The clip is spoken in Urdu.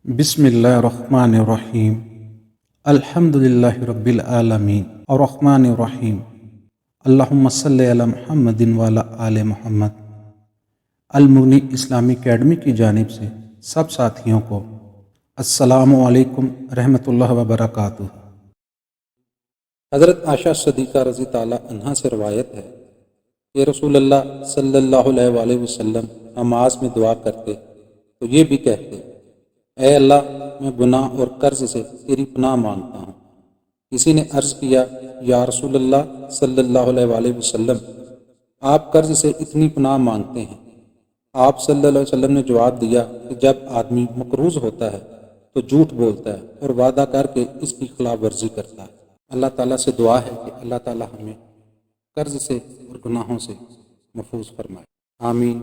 بسم اللہ الرحمن الرحیم الحمد للہ رب العالمین الرحمن الرحیم اللہم صلی علی محمد وعلی آل محمد۔ المغنی اسلامی اکیڈمی کی جانب سے سب ساتھیوں کو السلام علیکم رحمۃ اللہ وبرکاتہ۔ حضرت عائشہ صدیقہ رضی تعالیٰ عنہا سے روایت ہے کہ رسول اللہ صلی اللہ علیہ وآلہ وسلم نماز میں دعا کرتے تو یہ بھی کہتے: اے اللہ، میں گناہ اور قرض سے تیری پناہ مانگتا ہوں۔ کسی نے عرض کیا: یا رسول اللہ صلی اللہ علیہ وآلہ وسلم، آپ قرض سے اتنی پناہ مانگتے ہیں؟ آپ صلی اللہ علیہ وسلم نے جواب دیا کہ جب آدمی مقروض ہوتا ہے تو جھوٹ بولتا ہے اور وعدہ کر کے اس کی خلاف ورزی کرتا ہے۔ اللہ تعالیٰ سے دعا ہے کہ اللہ تعالیٰ ہمیں قرض سے اور گناہوں سے محفوظ فرمائے، آمین۔